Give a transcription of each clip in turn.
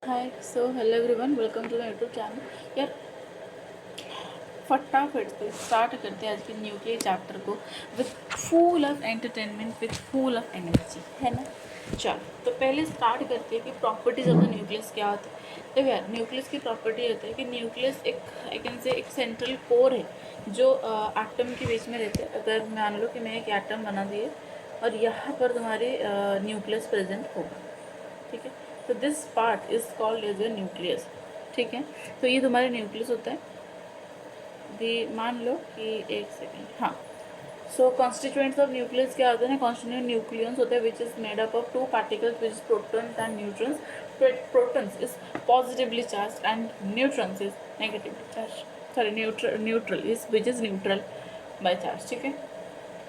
Hi hello everyone, welcome to my YouTube channel. यार फटाफट से स्टार्ट करते हैं आज के न्यूक्लियर चैप्टर को with full of entertainment, with full of energy, है ना। चलो तो पहले स्टार्ट करते हैं कि प्रॉपर्टीज ऑफ द न्यूक्लियस क्या होती है। देखो यार, न्यूक्लियस की प्रॉपर्टी होता है कि न्यूक्लियस एक आई कैन से एक सेंट्रल कोर है जो एटम के बीच में रहते हैं। अगर मान लो कि मैं एक एटम बना दिए और यहाँ पर तुम्हारी न्यूक्लियस प्रेजेंट होगा, ठीक है। तो this part is called as a nucleus, ठीक है। तो ये तुम्हारे न्यूक्लियस होता है। दी मान लो कि एक सेकेंड, हाँ। सो कॉन्स्टिट्यूएंट्स ऑफ न्यूक्लियस क्या होते हैं? कॉन्स्टिट्यूएंट न्यूक्लियस होते हैं which is made up of two particles which is protons and neutrons. Protons is positively charge and neutrons is negatively charge, sorry neutral is which is neutral by charge, ठीक है।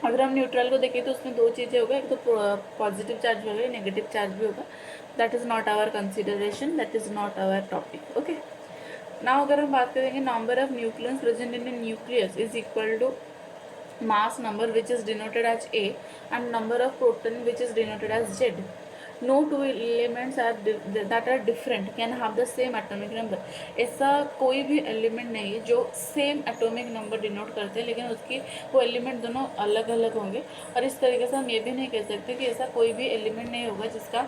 अगर हम neutral को देखें तो उसमें दो चीज़ें होगा, एक तो पॉजिटिव चार्ज भी होगा, नेगेटिव चार्ज भी होगा। That is not our consideration, that is not our topic, okay. Now अगर हम बात करेंगे number of nucleus present in a nucleus is equal to mass number which is denoted as A and number of proton which is denoted as Z. No two elements that are different can have the same atomic number. ऐसा कोई भी element नहीं है जो same atomic number denote करते हैं, लेकिन उसकी वो एलिमेंट दोनों अलग अलग होंगे। और इस तरीके से हम ये भी नहीं कह सकते कि ऐसा कोई भी एलिमेंट नहीं होगा जिसका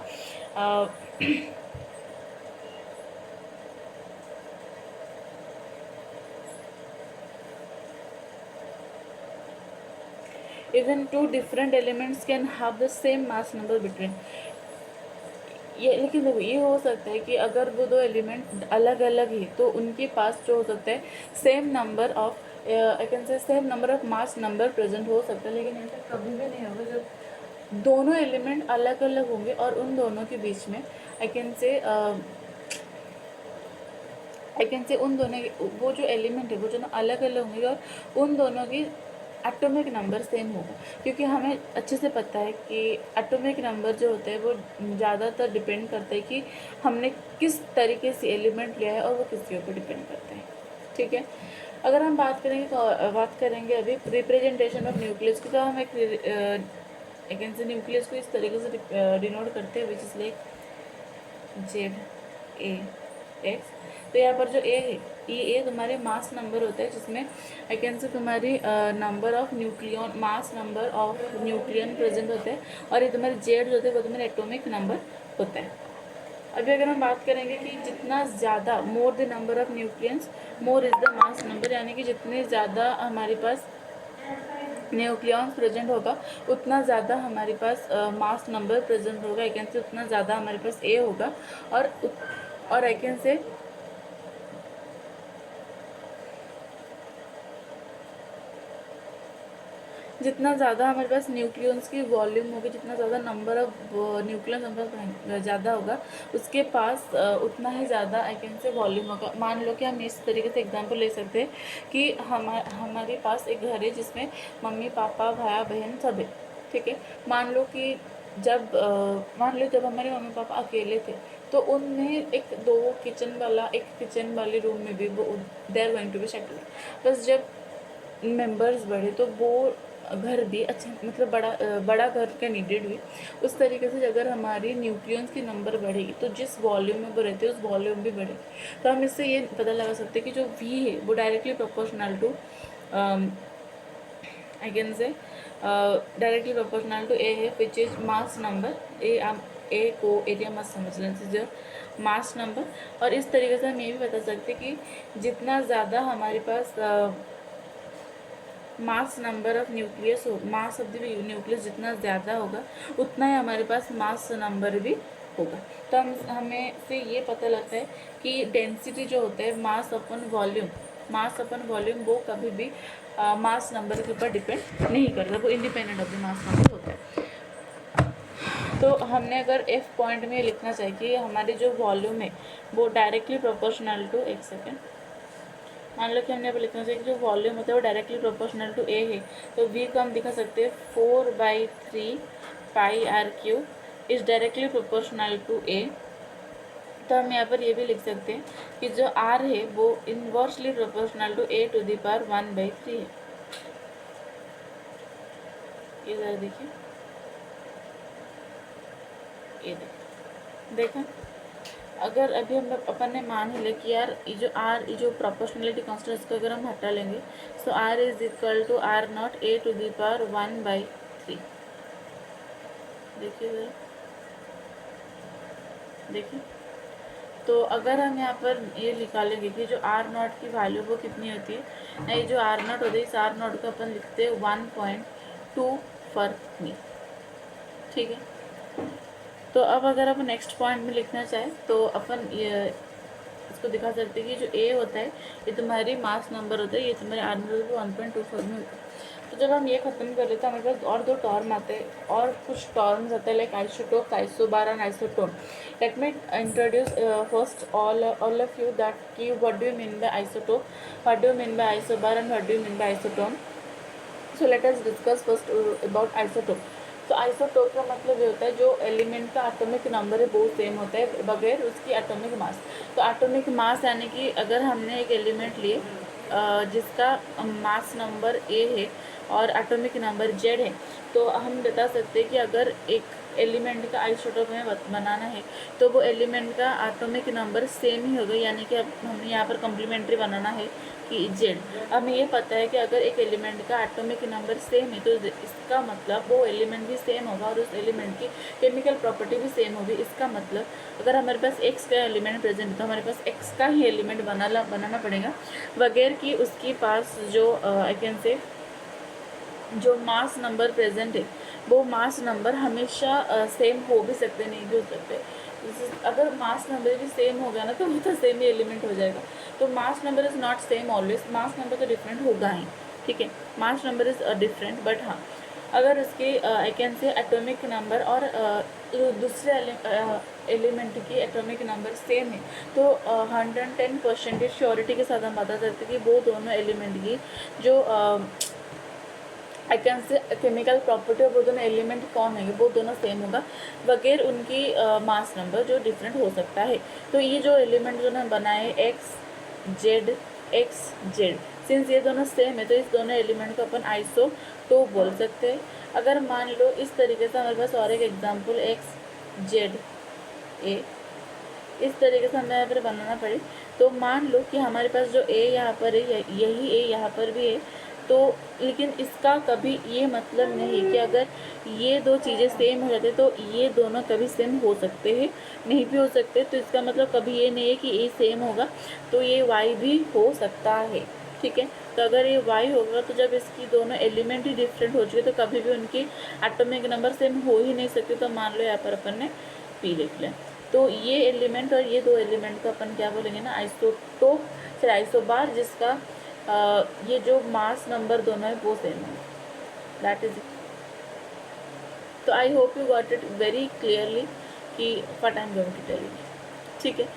even two different elements can have the same mass number between। ये लेकिन देखो, ये हो सकता है कि अगर वो दो एलिमेंट अलग अलग ही तो उनके पास जो हो सकता है same number of I can से same number of mass number present हो सकता है, लेकिन ऐसा कभी भी नहीं होगा जब दोनों एलिमेंट अलग अलग होंगे और उन दोनों के बीच में आई कैन से उन दोनों वो जो एलिमेंट है वो जो अलग अलग होंगे और उन दोनों की एटॉमिक नंबर सेम होगा। क्योंकि हमें अच्छे से पता है कि एटॉमिक नंबर जो होता है वो ज़्यादातर डिपेंड करता है कि हमने किस तरीके से एलिमेंट लिया है और वो किसके ऊपर डिपेंड करता है, ठीक है। अगर हम बात करेंगे अभी रिप्रेजेंटेशन ऑफ न्यूक्लियस की, तो हम एक न्यूक्लियस को इस तरीके से डिनोट करते हैं which is like Z A X। तो यहाँ पर जो ए है, ये तुम्हारे मास नंबर होता है जिसमें आई कैन से तुम्हारी number of nucleon mass number of nucleon present होते हैं। और ये तुम्हारे जेड जो होते हैं वो तुम्हारे एटॉमिक नंबर होता है। अभी अगर हम बात करेंगे कि जितना ज़्यादा more the number of nucleons more is the mass number, यानी कि जितने ज़्यादा हमारे पास न्यूक्लियॉन्स प्रेजेंट होगा उतना ज़्यादा हमारे पास मास नंबर प्रेजेंट होगा, आई कैन से उतना ज़्यादा हमारे पास ए होगा। और आई कैन से जितना ज़्यादा हमारे पास न्यूक्लियंस की वॉल्यूम होगी, जितना ज़्यादा नंबर ऑफ न्यूक्लियस नंबर ज़्यादा होगा उसके पास उतना ही ज़्यादा आई कैन से वॉल्यूम होगा। मान लो कि हम इस तरीके से एग्जांपल ले सकते हैं कि हमारे पास एक घर है जिसमें मम्मी पापा भाई बहन सब है, ठीक है। मान लो जब हमारे मम्मी पापा अकेले थे तो उनमें एक किचन वाले रूम में भी वो they are going to be settled. बस जब मेंबर्स बढ़े तो वो घर भी अच्छा, मतलब बड़ा घर का नीडेड हुई। उस तरीके से अगर हमारी न्यूक्लियंस की नंबर बढ़ेगी तो जिस वॉल्यूम में वो रहते हैं उस वॉल्यूम भी बढ़ेगी। तो हम इससे ये पता लगा सकते हैं कि जो वी है वो directly proportional to I can say directly proportional to A है विच इज मास नंबर। ए को एरिया मास समझ लें, जो मास नंबर। और इस तरीके से हम ये भी बता सकते हैं कि जितना ज़्यादा हमारे पास मास नंबर ऑफ न्यूक्लियस हो, मास ऑफ द न्यूक्लियस जितना ज़्यादा होगा उतना ही हमारे पास मास नंबर भी होगा। तो हमें से ये पता लगता है कि डेंसिटी जो होता है मास अपन वॉल्यूम वो कभी भी मास नंबर के ऊपर डिपेंड नहीं करता, वो independent of the mass number होता है। तो हमने अगर एफ पॉइंट में लिखना चाहिए कि हमारी जो वॉल्यूम है वो डायरेक्टली प्रोपोर्शनल टू, एक सेकेंड, मान लो कि हमने अब लिखना चाहिए कि जो वॉल्यूम होता है वो डायरेक्टली प्रोपोर्शनल टू ए है। तो वी को हम दिखा सकते हैं 4/3 pi R cube is directly proportional to A. तो हम यहाँ पर ये भी लिख सकते हैं कि जो आर है वो inversely proportional to A to the power 1/3 है। ये ज़रा देखिए, ये देखा। अगर अभी हम अपन ने मान ही लिया कि यार ये जो आर, ये जो प्रोपोर्शनलिटी कांस्टेंट इसको अगर हम हटा लेंगे, so R is equal to R naught A to the power 1/3। देखिए ज़रा, देखिए, तो अगर हम यहाँ पर ये निकालेंगे कि जो आर नॉट की वैल्यू वो कितनी होती है, नहीं जो आर नॉट होती है, इस आर नॉट को अपन लिखते हैं 1.2 फॉर मी। ठीक है, तो अब अगर अपन नेक्स्ट पॉइंट में लिखना चाहें तो अपन ये इसको दिखा सकते हैं कि जो ए होता है ये तुम्हारी मास नंबर होता है, ये तुम्हारे आर नंबर को 1.24 में होता है। तो जब हम ये ख़त्म कर लेते हैं हमारे पास और दो टर्म आते हैं, और कुछ टर्म्स आते हैं like isotope, isobar and isotone. Let me introduce first all of you that कि what do you mean by isotope, what do you mean by isobar and what do you mean by isotone. So let us discuss first about isotope. तो isotope का मतलब ये होता है जो element का atomic number है वो सेम होता है बगैर उसकी एटॉमिक मास। तो एटॉमिक मास यानी कि अगर हमने एक एलिमेंट लिए जिसका मास नंबर ए है और एटॉमिक नंबर जेड है, तो हम बता सकते हैं कि अगर एक एलिमेंट का आइसोटोप हमें बनाना है तो वो एलिमेंट का एटॉमिक नंबर सेम ही होगा, यानी कि अब हमें यहाँ पर कॉम्प्लीमेंट्री बनाना है कि जेड। हमें ये पता है कि अगर एक एलिमेंट का एटॉमिक नंबर सेम है तो इसका मतलब वो एलिमेंट भी सेम होगा और उस एलिमेंट की केमिकल प्रॉपर्टी भी सेम होगी। इसका मतलब अगर हमारे पास एक्स का एलिमेंट प्रेजेंट है तो हमारे पास एक्स का ही एलिमेंट बनाना पड़ेगा बगैर कि उसके पास जो आई कैन से जो मास नंबर प्रेजेंट है वो मास नंबर हमेशा सेम हो भी सकते, नहीं भी हो सकते। अगर मास नंबर भी सेम हो गया ना तो वो तो सेम ही एलिमेंट हो जाएगा। तो mass number is not same always, mass number तो डिफरेंट होगा ही, ठीक है, mass number is different, but हाँ अगर उसके आई कैन से एटॉमिक नंबर और दूसरे एलिमेंट की एटॉमिक नंबर सेम है तो 110% श्योरिटी के साथ हम बता सकते हैं कि वो दोनों एलिमेंट की जो आई कैन से केमिकल प्रॉपर्टी और वो दोनों एलिमेंट कौन है वो दोनों सेम होगा बगैर उनकी मास नंबर जो डिफरेंट हो सकता है। तो ये जो एलिमेंट जो हमने बनाए एक्स जेड, सिंस ये दोनों सेम है तो इस दोनों एलिमेंट को अपन आइसोटोप बोल सकते हैं। अगर मान लो इस तरीके से हमारे पास और एक एग्जाम्पल एक्स जेड ए, इस तरीके से हमें यहाँ पर बनाना पड़े तो मान लो कि हमारे पास जो ए यहाँ पर है यही ए यहाँ पर भी है, तो लेकिन इसका कभी ये मतलब नहीं कि अगर ये दो चीज़ें सेम हो जाते तो ये दोनों कभी सेम हो सकते हैं, नहीं भी हो सकते। तो इसका मतलब कभी ये नहीं है कि ए सेम होगा तो ये वाई भी हो सकता है, ठीक है। तो अगर ये वाई होगा तो जब इसकी दोनों एलिमेंट ही डिफरेंट हो चुके तो कभी भी उनकी एटॉमिक नंबर सेम हो ही नहीं सकते। तो मान लो यहाँ पर अपन ने पी लिख लिया, तो ये एलिमेंट और ये दो एलिमेंट को अपन क्या बोलेंगे ना, आइसोटोप फिर आइसोबार, जिसका ये जो मास नंबर दोनों है वो सेम है, दैट इज इट। तो I hope you got it very clearly कि what I am going to tell you, ठीक है।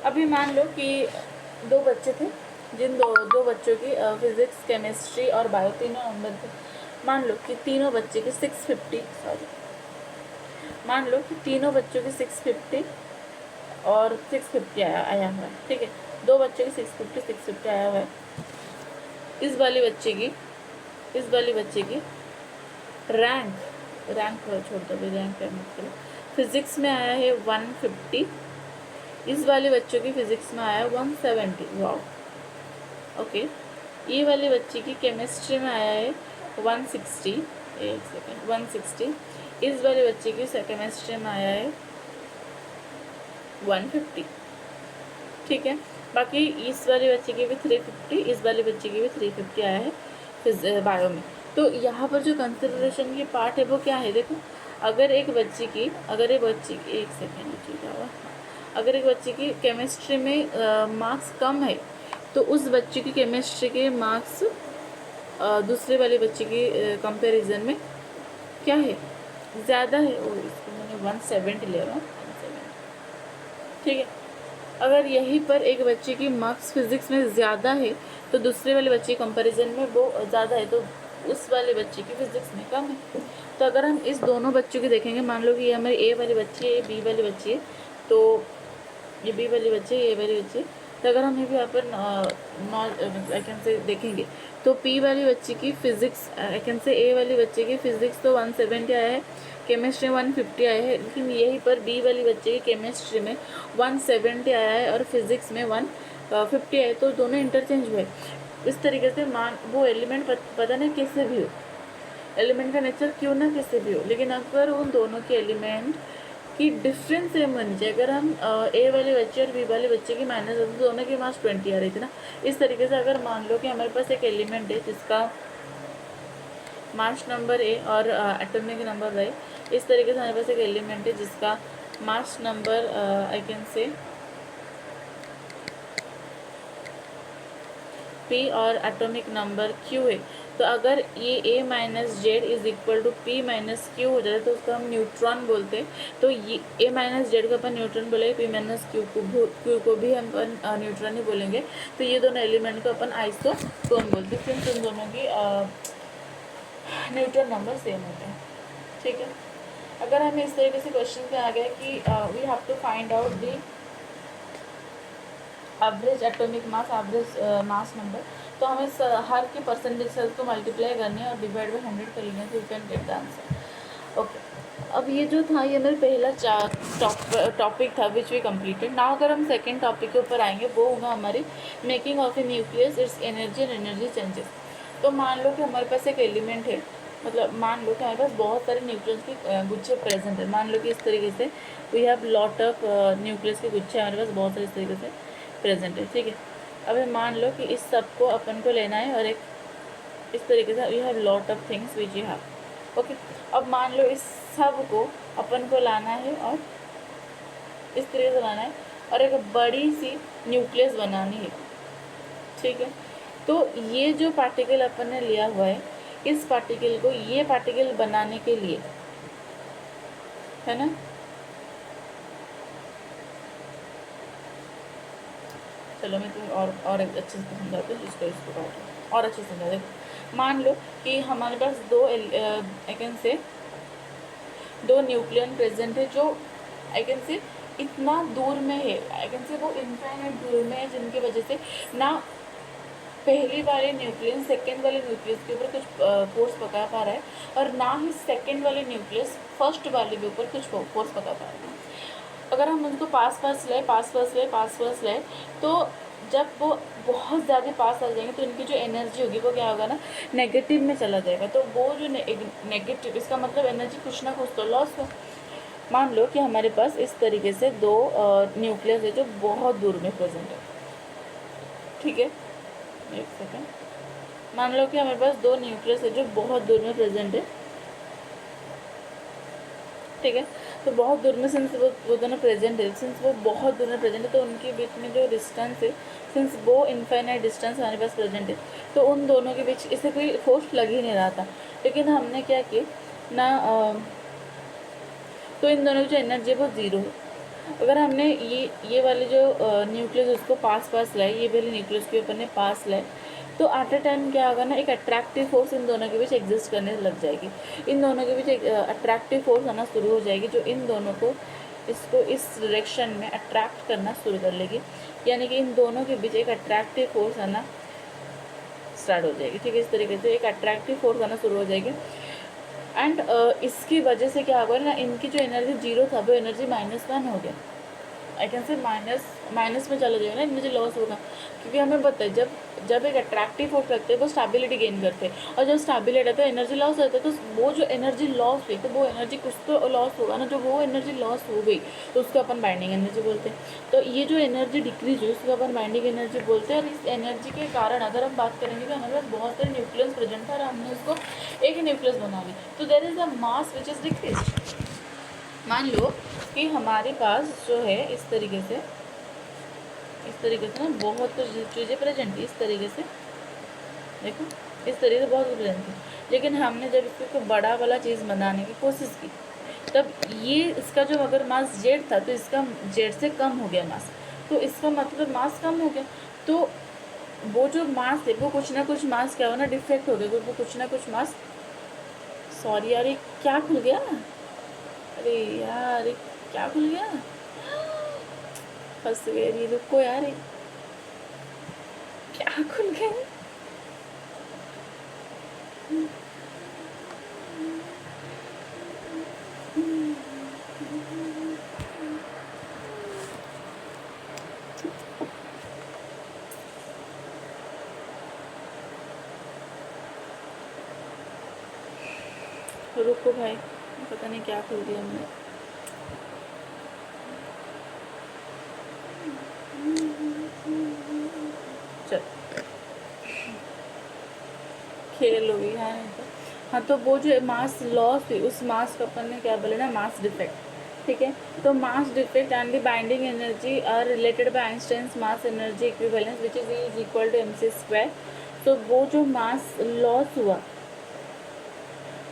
अभी मान लो कि दो बच्चे थे जिन दो बच्चों की फिज़िक्स केमिस्ट्री और बायो तीनों नंबर थे। मान लो कि तीनों बच्चे की 650 मान लो कि तीनों बच्चों की 650 और 650 आया हुआ है, ठीक है। दो बच्चों की 650 आया हुआ है। इस वाली बच्चे की रैंक छोड़ दो भी, रैंक फिज़िक्स में आया है 150, इस वाले बच्चों की फिज़िक्स में आया है 170। Wow, okay. ये वाले बच्चे की केमिस्ट्री में आया है 160, एक सेकेंड 160, इस वाले बच्चे की केमिस्ट्री में आया है 150, ठीक है। बाकी इस वाले बच्चे की भी 350, इस वाले बच्चे की भी 350 आया है बायो में। तो यहाँ पर जो कंसिडरेशन की पार्ट है वो क्या है, देखो अगर एक बच्चे की एक सेकेंड अगर एक बच्चे की केमिस्ट्री में मार्क्स कम है तो उस बच्चे की केमिस्ट्री के मार्क्स दूसरे वाले बच्चे की कंपैरिजन में क्या है, ज़्यादा है। और इसको मैंने 170 ले रहा हूँ, 170, ठीक है। अगर यहीं पर एक बच्चे की मार्क्स फिज़िक्स में ज़्यादा है तो दूसरे वाले बच्चे की कंपैरिजन में वो ज़्यादा है तो उस वाले बच्चे की फिज़िक्स में कम है। तो अगर हम इस दोनों बच्चों की देखेंगे, मान लो कि ये हमारी ए वाली बच्ची है, ये बी वाली बच्ची है, तो ये बी वाली बच्ची है, ये वाली बच्ची है। तो अगर हम ये भी यहाँ पर आई कैन से देखेंगे तो पी वाली बच्ची की फ़िज़िक्स आई कैन से ए वाली बच्चे की फ़िज़िक्स तो 170 आया है, केमिस्ट्री 150 आए हैं, लेकिन यहीं पर बी वाली बच्चे की केमिस्ट्री में 170 आया है और फिजिक्स में 150 आए, तो दोनों इंटरचेंज हुए। इस तरीके से मान वो एलिमेंट पता नहीं किससे भी हो, एलिमेंट का नेचर क्यों ना किससे भी हो, लेकिन अगर उन दोनों के एलिमेंट की डिफरेंस सेम बन जाए, अगर हम ए वाले बच्चे और बी वाले बच्चे की माइनस होती तो दोनों की मास 20 आ रही थी ना। इस तरीके से अगर मान लो कि हमारे पास एक एलिमेंट है जिसका मास नंबर ए और एटॉमिक नंबर वाई, इस तरीके से हमारे पास एक एलिमेंट है जिसका mass number I can say P और एटॉमिक नंबर क्यू है, तो अगर ये A minus Z is equal to P minus Q हो जाता है तो उसको हम न्यूट्रॉन बोलते हैं। तो ये ए माइनस जेड को अपन न्यूट्रॉन बोलेंगे, पी माइनस क्यू को भी हम न्यूट्रॉन ही बोलेंगे। तो ये दोनों एलिमेंट को अपन आइसोटोन बोलते हैं, सिंस उन दोनों की न्यूट्रॉन नंबर सेम होते हैं। ठीक है, अगर हमें इस तरीके से क्वेश्चन पे आ गया कि we have to find out the average atomic mass, average mass number, तो हमें हर के परसेंटेज से उसको मल्टीप्लाई करनी है और डिवाइड बाई 100 कर लेना है, तो you can get the answer. Okay, अब ये जो था ये मेरा पहला टॉपिक था विच वी कम्प्लीटेड। नाउ अगर हम सेकेंड टॉपिक के ऊपर आएंगे, वो होगा हमारी making of a nucleus, it's energy and energy changes. तो मान लो कि हमारे पास एक एलिमेंट है, मतलब मान लो कि हमारे पास बहुत सारे न्यूक्लियस के गुच्छे प्रेजेंट है। मान लो कि इस तरीके से we have lot of nucleus के गुच्छे हमारे पास बहुत सारे इस तरीके से प्रेजेंट है। ठीक है, अब मान लो कि इस सब को अपन को लेना है और एक इस तरीके से we have lot of things which you have. Okay, अब मान लो इस सब को अपन को लाना है और इस तरीके से लाना है और एक बड़ी सी न्यूक्लियस बनानी है। ठीक है, तो ये जो पार्टिकल अपन ने लिया हुआ है, इस पार्टिकल को ये पार्टिकल बनाने के लिए, है ना, चलो मैं तुम्हें और अच्छे से समझाती हूँ, इसको और अच्छे से समझा दे। मान लो कि हमारे पास दो आई कैन से दो न्यूक्लियन प्रेजेंट है जो आई कैन से इतना दूर में है, आई कैन से वो इनफाइनाइट दूर में है, जिनकी वजह से ना पहली वाले न्यूक्लियस सेकेंड वाले न्यूक्लियस के ऊपर कुछ फोर्स पका पा रहा है और ना ही सेकेंड वाले न्यूक्लियस फर्स्ट वाले के ऊपर कुछ फोर्स पका पा रहा है। अगर हम उनको पास पास ले तो जब वो बहुत ज़्यादा पास आ जाएंगे तो इनकी जो एनर्जी होगी वो क्या होगा ना, नेगेटिव में चला जाएगा। तो वो जो नेगेटिव, इसका मतलब एनर्जी कुछ ना कुछ तो लॉस हो। मान लो कि हमारे पास इस तरीके से दो न्यूक्लियस है जो बहुत दूर में प्रेजेंट है। ठीक है, एक सेकेंड, मान लो कि हमारे पास दो न्यूक्लियस है जो बहुत दूर में प्रेजेंट है। ठीक है, तो बहुत दूर में सिंस वो दोनों प्रेजेंट है, सिंस वो बहुत दूर में प्रेजेंट है तो उनके बीच में जो डिस्टेंस है, सिंस वो इनफाइनाइट डिस्टेंस हमारे पास प्रेजेंट है, तो उन दोनों के बीच इससे कोई फोर्स लग ही नहीं रहा था। लेकिन हमने क्या किया ना, तो इन दोनों की जो एनर्जी है वो ज़ीरो है। अगर हमने ये वाले जो न्यूक्लियस उसको पास लाए, ये वाले न्यूक्लियस के ऊपर ने पास लाए, तो एट अ टाइम क्या होगा ना, एक अट्रैक्टिव फोर्स इन दोनों के बीच एग्जिस्ट करने लग जाएगी। इन दोनों के बीच एक अट्रैक्टिव फोर्स आना शुरू हो जाएगी जो इन दोनों को इसको इस डायरेक्शन में अट्रैक्ट करना शुरू कर लेगी, यानी कि इन दोनों के बीच एक अट्रैक्टिव फोर्स आना स्टार्ट हो जाएगी। ठीक है, इस तरीके से एक अट्रैक्टिव फोर्स आना शुरू हो जाएगी एंड इसकी वजह से क्या होगा ना, इनकी जो एनर्जी जीरो था वो एनर्जी -1 हो गया। आई कैन से माइनस में चला जाएगा ना, एनर्जी लॉस होगा, क्योंकि हमें पता है जब एक अट्रैक्टिव फोर्स रखते हैं वो स्टेबिलिटी गेन करते हैं, और जब स्टेबिलिटी रहता है एनर्जी लॉस होता है, तो वो जो एनर्जी लॉस हुई तो वो एनर्जी कुछ तो लॉस होगा ना, जो वो एनर्जी लॉस हो गई तो उसको अपन बाइंडिंग एनर्जी बोलते हैं। तो ये जो एनर्जी डिक्रीज हुई उसको अपन बाइंडिंग एनर्जी बोलते हैं। और इस एनर्जी के कारण अगर हम बात करेंगे कि हमारे पास बहुत सारे न्यूक्लियस प्रेजेंट था और हमने उसको एक ही न्यूक्लियस बना ली, तो there is a mass which is decrease. मान लो कि हमारे पास जो है इस तरीके से ना बहुत कुछ चीज़ें प्रेजेंट थी, इस तरीके से देखो, इस तरीके से बहुत कुछ प्रेजेंट थी, लेकिन हमने जब इसको बड़ा वाला चीज़ बनाने की कोशिश की तब ये इसका जो अगर मास जेड था तो इसका जेड से कम हो गया मास, तो इसका मतलब मास कम हो गया, तो वो जो मास है वो कुछ ना कुछ मास क्या हो ना डिफेक्ट हो गया, वो कुछ ना कुछ मास, सॉरी यार ये क्या खुल गया, अरे यार ये क्या खुल गया, फंस गए, ये रुको यार ये क्या खुल गया, रुको भाई, पता नहीं क्या खोल दिया हमने। चल खेल होगी हाँ। नहीं तो हाँ, तो वो जो मास लॉस हुई उस मास को अपन ने क्या बोले ना, मास डिफेक्ट। ठीक है, तो mass defect and the binding energy are related by Einstein's mass energy equivalence which is equal to mc²। तो वो जो मास लॉस हुआ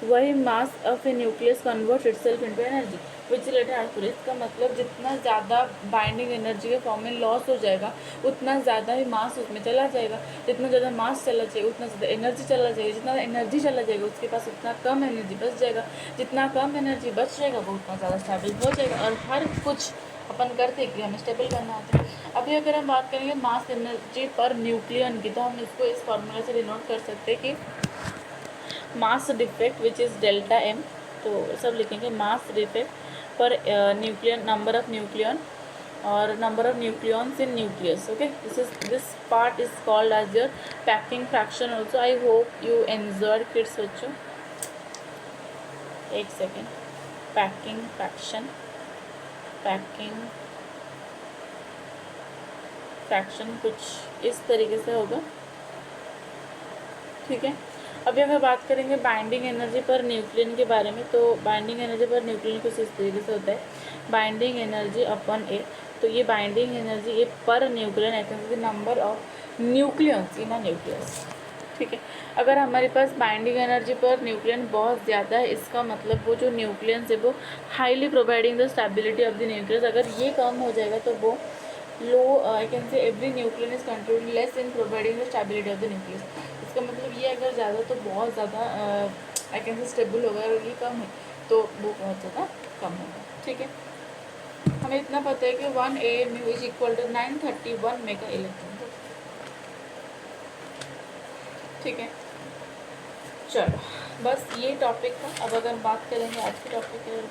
वही mass of a nucleus convert itself into energy which later answer. इसका मतलब जितना ज़्यादा binding energy के फॉर्म में लॉस हो जाएगा उतना ज़्यादा ही मास उसमें चला जाएगा। जितना ज़्यादा मास चला जाएगा उतना ज़्यादा एनर्जी चला जाएगा। जितना एनर्जी चला जाएगा उसके पास उतना कम एनर्जी बच जाएगा। जितना कम एनर्जी बच जाएगा वो उतना ज़्यादा स्टेबल हो जाएगा। और हर कुछ अपन करते कि हमें स्टेबल करना होता है। अभी अगर हम बात करेंगे मास एनर्जी पर न्यूक्लियन की, तो हम इसको इस फॉर्मूला से डिनोट कर सकते हैं कि mass defect which is delta M. तो सब लिखेंगे मास डिफेक्ट पर न्यूक्लियन, नंबर ऑफ न्यूक्लियन और number of nucleons in nucleus. Okay, this part is called as your packing fraction also. I hope you enjoyed kids बच्चों। एक second, packing fraction, packing fraction कुछ इस तरीके से होगा। ठीक है, अभी अगर बात करेंगे बाइंडिंग एनर्जी पर न्यूक्लियन के बारे में, तो बाइंडिंग एनर्जी पर न्यूक्लियन कुछ इस तरीके से होता है, बाइंडिंग एनर्जी अपन ए। तो ये बाइंडिंग एनर्जी ए पर न्यूक्लियन है number of nucleons in a nucleus. ठीक है, अगर हमारे पास बाइंडिंग एनर्जी पर न्यूक्लियन बहुत ज़्यादा है, इसका मतलब वो जो न्यूक्लियंस है वो highly providing the stability of the nucleus. अगर ये कम हो जाएगा तो वो low, I can say every nucleon is contributing less in providing the stability of the nucleus. इसका मतलब ये अगर ज़्यादा तो बहुत ज़्यादा आई कैन से स्टेबल होगा, अगर ये कम है तो वो बहुत ज़्यादा कम होगा। ठीक है, हमें इतना पता है कि 1 AMU is equal to 931 mega electron. ठीक है, चलो बस ये टॉपिक था। अब अगर हम बात करेंगे आज के टॉपिक के,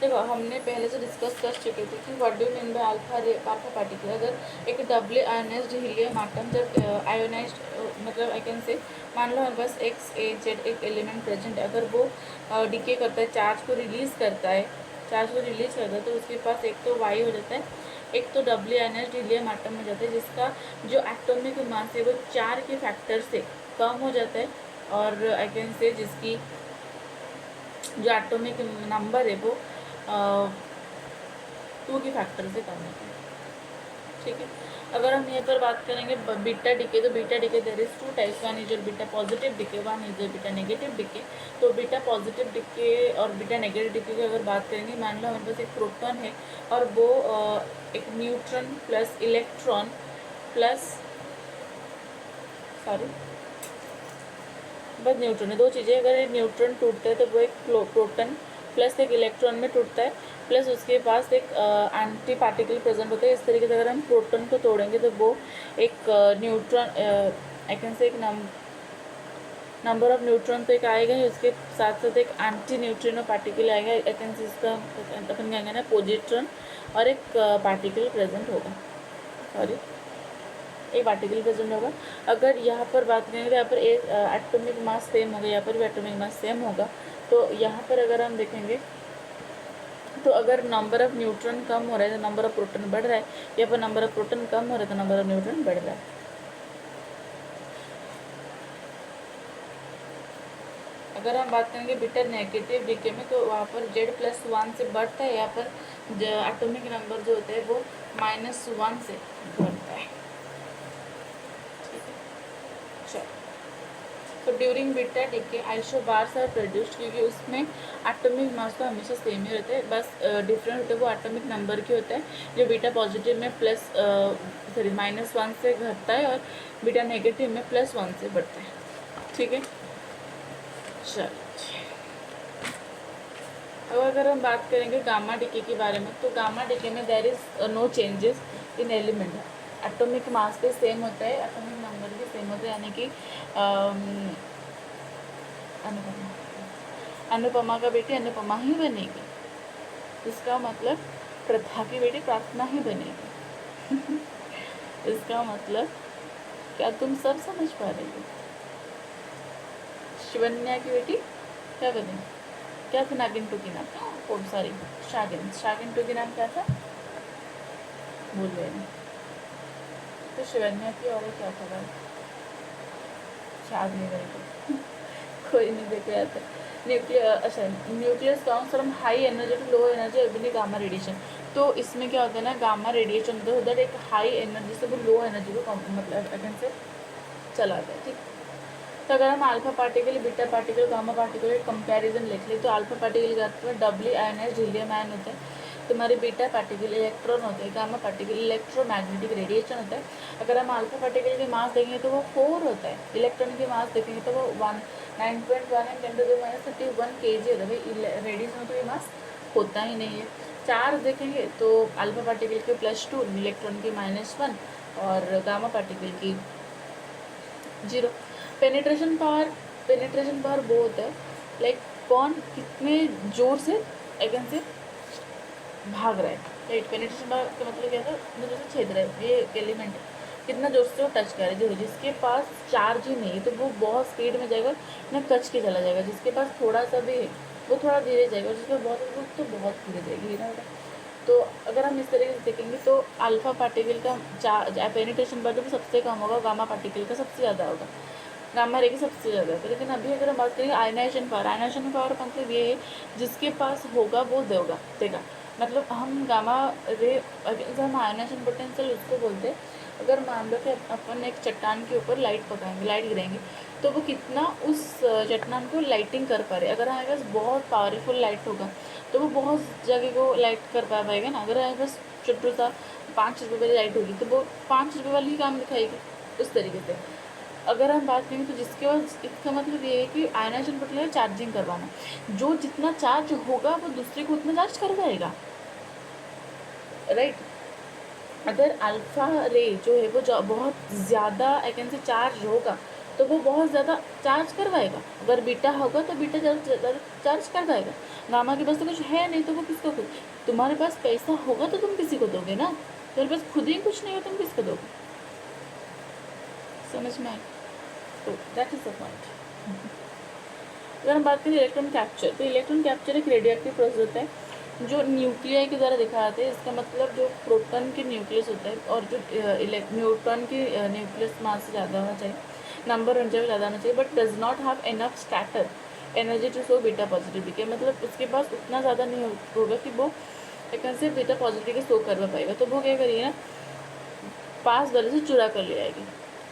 देखो हमने पहले से डिस्कस कर चुके थे कि what do mean by alpha particle. अगर एक डबल आयोनाइज्ड हीलियम आटम जब आयोनाइज्ड मतलब आई कैन से, मान लो हमारे पास XAZ एक एलिमेंट प्रेजेंट है, अगर वो डिके करता है, चार्ज को रिलीज़ करता है, तो उसके पास एक तो वाई हो जाता है, एक तो डबल आयोनाइज्ड हीलियम आटम हो जाता है जिसका जो एटॉमिक मास है वो 4 के फैक्टर से कम हो जाता है, और आई कैन से जिसकी जो एटॉमिक नंबर है वो 2 के फैक्टर से कम होता है। ठीक है, अगर हम यहाँ पर बात करेंगे बीटा डिके, तो beta decay there is 2 types, one is beta positive decay, one is beta negative decay. तो बीटा पॉजिटिव डिके और बीटा नेगेटिव डिके की अगर बात करेंगे, मान लो हमारे पास एक प्रोटॉन है और वो एक न्यूट्रॉन प्लस इलेक्ट्रॉन प्लस बस न्यूट्रॉन है, 2 चीज़ें। अगर एक न्यूट्रॉन टूटता है तो वो एक प्रोटॉन प्लस एक इलेक्ट्रॉन में टूटता है, प्लस उसके पास एक एंटी पार्टिकल प्रेजेंट होता है। इस तरीके से अगर हम प्रोटॉन को तोड़ेंगे तो वो एक न्यूट्रॉन, आई कैन से एक नंबर ऑफ न्यूट्रॉन तो एक आएगा ही, उसके साथ साथ एक एंटी न्यूट्रिनो पार्टिकल आएगा। आई कैन से इसका अपन कहेंगे ना पोजिट्रॉन, और एक पार्टिकल प्रेजेंट होगा, एक पार्टिकल प्रेजेंट होगा। अगर यहाँ पर बात करेंगे तो यहाँ पर एक एटॉमिक मास सेम होगा, यहाँ पर भी एटॉमिक मास सेम होगा। तो यहाँ पर अगर हम देखेंगे तो अगर नंबर ऑफ न्यूट्रॉन कम हो रहा है तो नंबर ऑफ प्रोटॉन बढ़ रहा है, यहाँ पर नंबर ऑफ प्रोटॉन कम हो रहा है तो नंबर ऑफ न्यूट्रॉन बढ़ रहा है। अगर हम बात करेंगे बीटा नेगेटिव डिके में, तो वहाँ पर Z+1 से बढ़ता है, यहाँ पर एटॉमिक नंबर जो होता है वो -1 से बढ़ता है। ठीक है, चलो, तो during beta decay isobars are produced, क्योंकि उसमें एटॉमिक मास तो हमेशा सेम ही रहता है, बस डिफरेंट होता है वो एटॉमिक नंबर के होता है। जो बीटा पॉजिटिव में -1 से घटता है और बीटा नेगेटिव में +1 से बढ़ता है। ठीक है, चलो, अब अगर हम बात करेंगे गामा डिके के बारे में, तो गामा डिके में there is no changes in element. Atomic mass भी सेम होता है, एटॉमिक नंबर भी सेम होता है, यानी कि अनुपमा का बेटी अनुपमा ही बनेगी। इसका मतलब प्रथा की बेटी प्रार्थना ही बनेगी। इसका मतलब क्या तुम सब समझ पा रहे हो? शिवन्या की बेटी क्या बनी? क्या था नागिन टू की नाम? ओ सॉरी, शागिन। शागिन टू की नाम क्या था? भूल गए मैं। तो शिवन्या की और क्या था भाई? याद नहीं मेरे को। कोई नहीं, देखो याद है। न्यूक्लियर, अच्छा, nucleus comes from high energy to low energy ability gamma radiation. तो इसमें क्या होता है ना, गामा रेडिएशन होता है, उधर एक हाई एनर्जी से वो लो एनर्जी को मतलब अगेन से चलाता है, ठीक। तो अगर हम alpha particle, beta particle, gamma particle comparison लिख ले, तो अल्फा पार्टिकल का अर्थ है डबली आयनाइज हीलियम आयन होता है, तुम्हारे बीटा पार्टिकल इलेक्ट्रॉन होते हैं, गामा पार्टिकल इलेक्ट्रोमैग्नेटिक रेडिएशन होता है। अगर हम अल्फा पार्टिकल के मास देखेंगे तो वो 4 होता है, इलेक्ट्रॉन के मास देखेंगे तो वो 9.1 एंड 10⁻31 kg होता है भाई। रेडिएशन में तो ये मास होता ही नहीं है। चार्ज देखेंगे तो अल्फा पार्टिकल के +2, इलेक्ट्रॉन के -1 और गामा पार्टिकल की 0। पेनिट्रेशन पावर वो होता है लाइक कौन कितने जोर से अगेन से भाग रहा है, राइट। पेनिट्रेशन पावर का मतलब क्या था, मतलब जैसे छेद रहा है, ये एलिमेंट है, कितना जोर से वो टच कर रहा है। देखो जिसके पास चार्ज ही नहीं है तो वो बहुत स्पीड में जाएगा ना, कच के चला जाएगा। जिसके पास थोड़ा सा भी है वो थोड़ा धीरे जाएगा, जिसके पास बहुत है तो बहुत धीरे जाएगी ना। तो अगर हम इस तरीके से देखेंगे तो अल्फा पार्टिकल का पेनिट्रेशन पावर तो सबसे कम होगा, गामा पार्टिकल का सबसे ज़्यादा होगा, गामा रे की सबसे ज़्यादा है। लेकिन अभी अगर हम बात करेंगे आयनाइजेशन पावर का मतलब ये है जिसके पास होगा वो देगा। मतलब हम गामा रे, अगर हम आयनाइजेशन पोटेंशियल उसको बोलते हैं। अगर मान लो कि अपन एक चट्टान के ऊपर लाइट पकाएंगे, लाइट गिराएंगे, तो वो कितना उस चट्टान को लाइटिंग कर पा रहे। अगर हमारे पास बहुत पावरफुल लाइट होगा तो वो बहुत जगह को लाइट कर पाएगा ना। अगर हमारे पास छोटू सा 5 रुपये वाली लाइट होगी तो वो 5 रुपये वाली ही काम दिखाएगी उस तरीके से। अगर हम बात करें तो जिसके पास, इसका मतलब ये है कि आयनाइजेशन मतलब है चार्जिंग करवाना। जो जितना चार्ज होगा वो दूसरे को उतना चार्ज करवाएगा, राइट। अगर अल्फा रे जो है वो बहुत ज़्यादा से चार्ज होगा तो वो बहुत ज़्यादा चार्ज करवाएगा। अगर बीटा होगा तो बीटा ज़्यादा चार्ज करवाएगा। गामा के पास तो कुछ है नहीं तो वो किसको तुम्हारे पास पैसा होगा तो तुम किसी को दोगे ना, तुम्हारे पास खुद ही कुछ नहीं हो तुम किसको दोगे? समझ में आए? तो दैट इज़ द पॉइंट। अगर हम बात करें इलेक्ट्रॉन कैप्चर, तो इलेक्ट्रॉन कैप्चर एक रेडियो एक्टिव प्रोसेस होता है जो न्यूक्लियाई के द्वारा दिखाते हैं। इसका मतलब जो प्रोटॉन की न्यूक्लियस होता है और जो न्यूट्रॉन की न्यूक्लियस मास से ज़्यादा होना चाहिए, नंबर उनसे ज़्यादा होना चाहिए, but does not have enough scatter energy to show beta positive बीके। मतलब उसके पास उतना ज़्यादा नहीं होगा कि वो एक से बीटा पॉजिटिव के शो करवा पाएगा। तो वो क्या करिए ना, पास वाले से चुरा कर ले आएगी।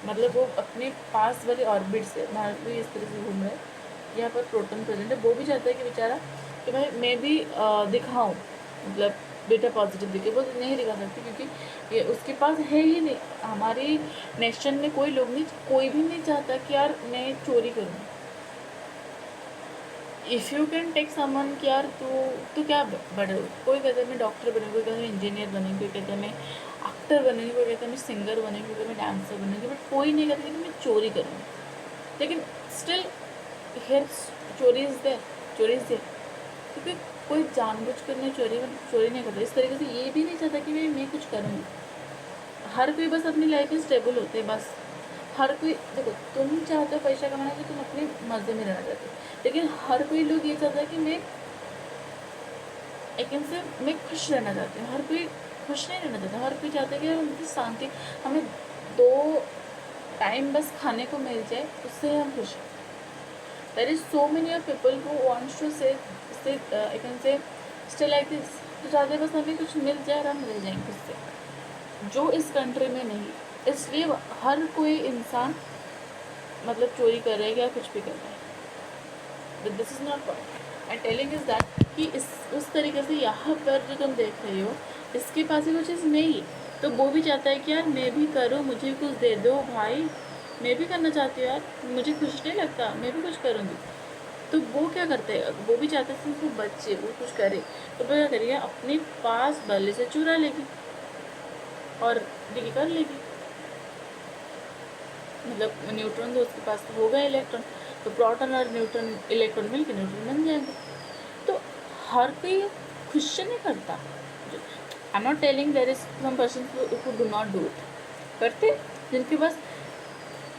मतलब वो अपने पास वाले ऑर्बिट से, मान लो इस तरह से घूम रहे हैं, यहाँ पर प्रोटॉन प्रेजेंट है, वो भी चाहता है कि बेचारा कि भाई मैं भी दिखाऊं, मतलब बीटा पॉजिटिव दिखे। वो नहीं दिखा सकती क्योंकि ये उसके पास है ही नहीं। हमारी नेशन में कोई लोग नहीं, कोई भी नहीं चाहता कि यार मैं चोरी करूँ। इफ़ यू कैन टेक समन कि यार तो क्या बड़े, कोई कहता है मैं डॉक्टर बनेगी, कोई कहता है मैं इंजीनियर बनेगी, कोई कहता है मैं एक्टर बनेगी, कोई कहता है मैं सिंगर बनेगी, कोई कहता है मैं डांसर बनेगी, बट कोई नहीं कहता कि मैं चोरी करूँगी। लेकिन स्टिल हेयर चोरी इज़ देयर क्योंकि कोई जानबूझकर नहीं चोरी नहीं करता। इस तरीके से ये भी नहीं चाहता कि मैं कुछ करूँगी। हर कोई बस अपनी लाइफ में स्टेबल होते हैं, बस हर कोई। देखो तुम चाहते हो पैसा कमाना कि तुम अपने मज़े में रहना चाहते हो, लेकिन हर कोई लोग ये चाहता है कि मैं खुश रहना चाहती हूँ। हर कोई खुश नहीं रहना चाहता, हर कोई चाहता है कि उनकी शांति, हमें 2 टाइम बस खाने को मिल जाए उससे हम खुश हैं। There is so many of people who wants to say I can say stay like this. तो चाहते बस हमें कुछ मिल जाए और हम रह जाएंगे उससे, जो इस कंट्री में नहीं। इसलिए हर कोई इंसान मतलब चोरी कर रहा है या कुछ भी कर रहा है, but this is not point. I telling is that कि इस उस तरीके से यहाँ पर जो तुम देख रहे हो इसके पास ही वो चीज़ नहीं है, तो वो भी चाहता है कि यार मैं भी करूँ, मुझे कुछ दे दो भाई, मैं भी करना चाहती हूँ यार, मुझे खुश नहीं लगता, मैं भी कुछ करूँगी। तो वो क्या करते हैं, वो भी चाहते हैं कि बच्चे वो कुछ करे, तो वो क्या करेगी अपने पास वाले से चुरा लेगी और डील कर लेगी। मतलब न्यूट्रॉन तो उसके पास होगा इलेक्ट्रॉन, तो प्रोटॉन और न्यूट्रॉन इलेक्ट्रॉन मिलकर न्यूट्रॉन बन जाएंगे। तो हर कोई खुश नहीं करता। I am not telling there is some person who do not do it, करते, जिनके पास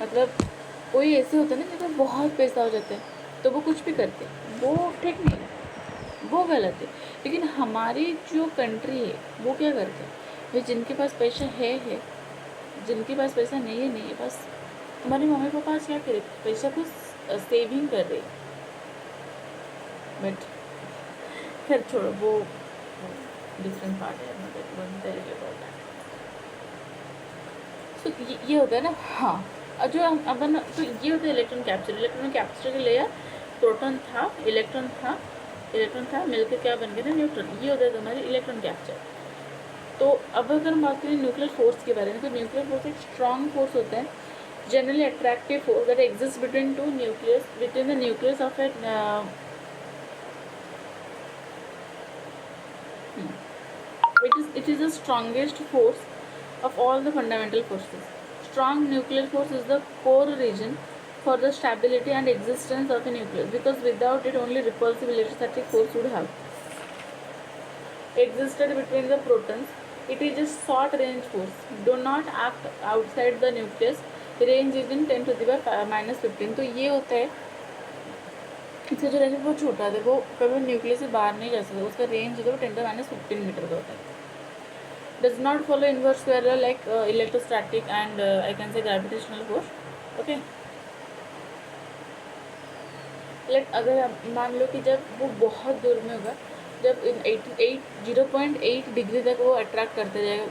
मतलब कोई ऐसे होता है ना जिनके पास बहुत पैसा हो जाता है तो वो कुछ भी करते, वो ठीक नहीं है, वो गलत है। लेकिन हमारी जो कंट्री है वो क्या करते हैं भाई, जिनके पास पैसा है, जिनके पास पैसा नहीं है बस। हमारे मम्मी पापा आज क्या करे, पैसा को सेविंग कर रहे, बट खैर छोड़ो, वो डिफरेंट पार्ट है, सो ये होता है ना। हाँ, और जो अपन तो ये होता है इलेक्ट्रॉन कैप्चर। इलेक्ट्रॉन कैप्चर के लेयर प्रोटॉन था, इलेक्ट्रॉन था मिलकर क्या बन गया ना, न्यूट्रॉन। ये होता है तुम्हारी इलेक्ट्रॉन कैप्चर। तो अब अगर हम बात करें न्यूक्लियर फोर्स के बारे में, तो न्यूक्लियर फोर्स एक स्ट्रॉन्ग फोर्स होता है, generally attractive force that exist between two nucleus, between the nucleus of A it is the strongest force of all the fundamental forces. Strong nuclear force is the core reason for the stability and existence of a nucleus, because without it only repulsive electrostatic force would have existed between the protons. It is a short range force, do not act outside the nucleus, range is in 10 to the power minus 15। तो ये होता है, इसका जो range है वो छोटा है, वो कभी न्यूक्लियस से बाहर नहीं जा सकता, उसका रेंज जो है वो 10 to minus 15 मीटर का होता है। Does not follow inverse square law like electrostatic and I can say gravitational force। okay, let अगर मान लो कि जब वो बहुत दूर में होगा, जब 0.8 डिग्री तक वो अट्रैक्ट करते जाएगा,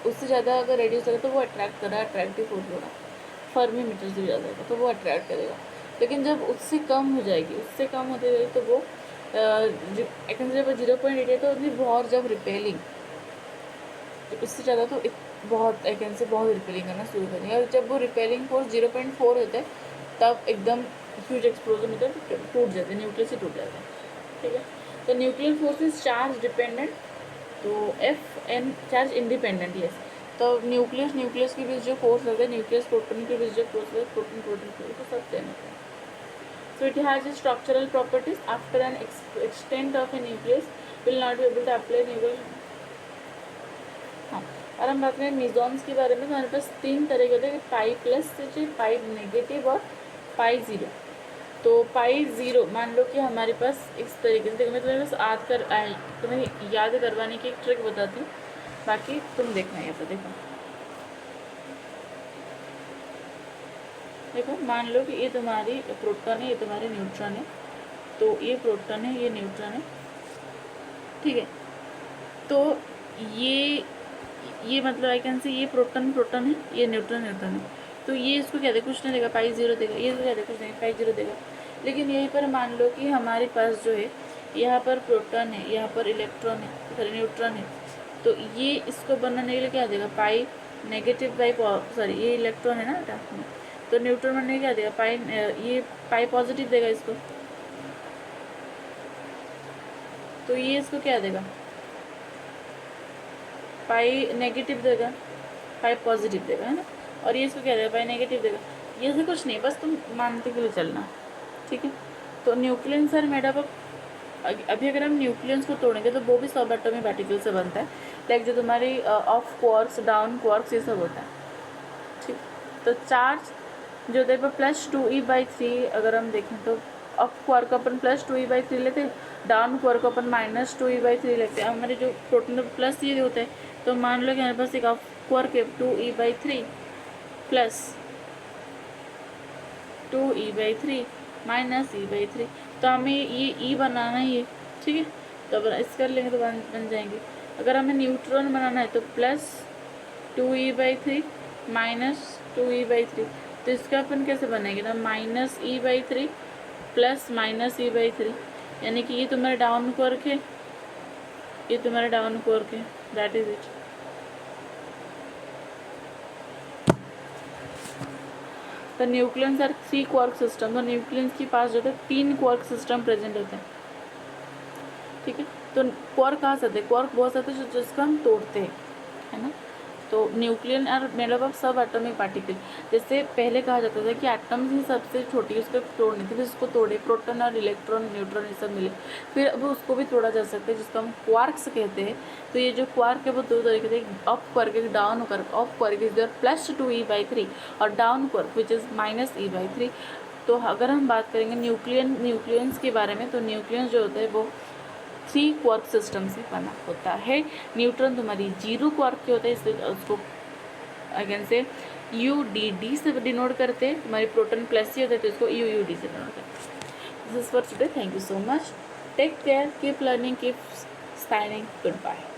उससे ज़्यादा अगर रेडियस होगा तो वो अट्रैक्ट कर रहा है, अट्रैक्टिव फोर्स होगा, फर्मी मीटर से ज़्यादा होगा तो वो अट्रैक्ट करेगा। लेकिन जब उससे कम हो जाएगी, उससे कम होते जाएगी तो वो जब 0.8 है तो उतनी बहुत जब रिपेलिंग, उससे ज़्यादा तो बहुत से बहुत रिपेलिंग करना शुरू करेंगे। और जब वो रिपेलिंग फोर्स 0.4 होता है तब एकदम ह्यूज एक्सप्लोजन होता है, टूट जाते हैं, न्यूक्लियस ही टूट जाते हैं। ठीक है, तो nuclear force is charge dependent, तो FN चार्ज इंडिपेंडेंट। यस, तो न्यूक्लियस के बीच जो फोर्स होता है, न्यूक्लियस प्रोटॉन के बीच जो फोर्स होता है, प्रोटॉन के बीच तो सब सेम होता है। So it has a structural properties after an extent of a nucleus will not be able to apply nuclear. हाँ, और हम बात करें मिजॉन्स के बारे में, तो हमारे पास 3 तरह के होते हैं, पाई प्लस, पाई नेगेटिव और पाई ज़ीरो। तो पाई ज़ीरो मान लो कि हमारे पास इस तरीके से, देखो मैं तुम्हें बस तुम्हें याद करवाने की एक ट्रिक बताती हूँ, बाकी तुम देखना यहाँ पर। देखो मान लो कि ये तुम्हारी प्रोटॉन है, ये तुम्हारे न्यूट्रॉन है, तो ये प्रोटॉन है, ये न्यूट्रॉन है। ठीक है, तो ये मतलब आई कैन से ये प्रोटॉन है, ये न्यूट्रॉन है, तो ये इसको क्या देगा, कुछ नहीं देगा, पाई ज़ीरो देगा, ये तो क्या देगा, कुछ नहीं, पाई ज़ीरो देगा। लेकिन यहीं पर मान लो कि हमारे पास जो है यहाँ पर प्रोटॉन है, यहाँ पर इलेक्ट्रॉन है, सॉरी न्यूट्रॉन है, तो ये इसको बनाने के लिए क्या देगा, पाई नेगेटिव पाई सॉरी ये इलेक्ट्रॉन है ना बेटा, तो न्यूट्रॉन बनने के क्या देगा, पाई, ये पाई पॉजिटिव देगा इसको, तो ये इसको क्या देगा, पाई नेगेटिव देगा, पाई पॉजिटिव देगा, है ना। और ये इसको क्या देगा, पाई नेगेटिव देगा। ये से कुछ नहीं, बस तुम मानते के लिए चलना। ठीक है, तो nucleus are made up of, अभी अगर हम न्यूक्लियस को तोड़ेंगे तो वो भी सब एटॉमिक पार्टिकल से बनता है, लाइक जो तुम्हारी ऑफ क्वार्क्स, डाउन क्वार्क्स, ये सब होता है। ठीक, तो चार्ज जो होता है +2e/3, अगर हम देखें तो ऑफ क्वार्क अपन +2e/3 लेते हैं, डाउन क्वार्क अपन -2e/3 लेते हैं। हमारे जो प्रोटॉन प्लस ये होता है, तो मान लो कि हमारे पास एक ऑफ क्वार्क है 2e/3 plus 2e/3 minus e/3, तो हमें ये e बनाना ही है। ठीक है, तो अब इस कर लेंगे तो बन जाएंगे। अगर हमें न्यूट्रॉन बनाना है तो +2e/3 माइनस 2e/3, तो इसका अपन कैसे बनेगा ना, -e/3 प्लस -e/3, यानी कि ये तुम्हारा डाउन क्वार्क है, ये तुम्हारा डाउन क्वार्क है, that is it. The nucleus are 3 quark system, तो न्यूक्लियस के पास जो है 3 क्वार्क सिस्टम प्रेजेंट होते हैं। ठीक है, तो क्वार्क कहाँ से आते हैं, क्वार्क बहुत आते हैं जिसको हम तोड़ते हैं, है ना। तो nucleon are made up of subatomic particle. जैसे पहले कहा जाता था कि एटम्स ही सबसे छोटी है, उसको तोड़नी थी, फिर उसको तोड़े, प्रोटॉन और इलेक्ट्रॉन न्यूट्रॉन ये सब मिले, फिर अब उसको भी तोड़ा जा सकता है, जिसको हम क्वार्क्स कहते हैं। तो ये जो क्वार्क है वो दो तरीके से, अप क्वार्क एक down quark. Up quark is your +2e/3 और down quark which is -e/3। तो अगर हम बात करेंगे न्यूक्लियंस के बारे में, तो न्यूक्लियंस जो होता है वो 3 क्वार्क सिस्टम से बना होता है। न्यूट्रॉन तुम्हारी 0 क्वार्क के होता है, इसलिए उसको अगेन से UDD से डिनोट करते हैं। तुम्हारी प्रोटॉन प्लस ही होता है तो इसको UUD से डिनोट करते हैं। This is for today, thank you so much, take care, keep learning, keep styling, good bye.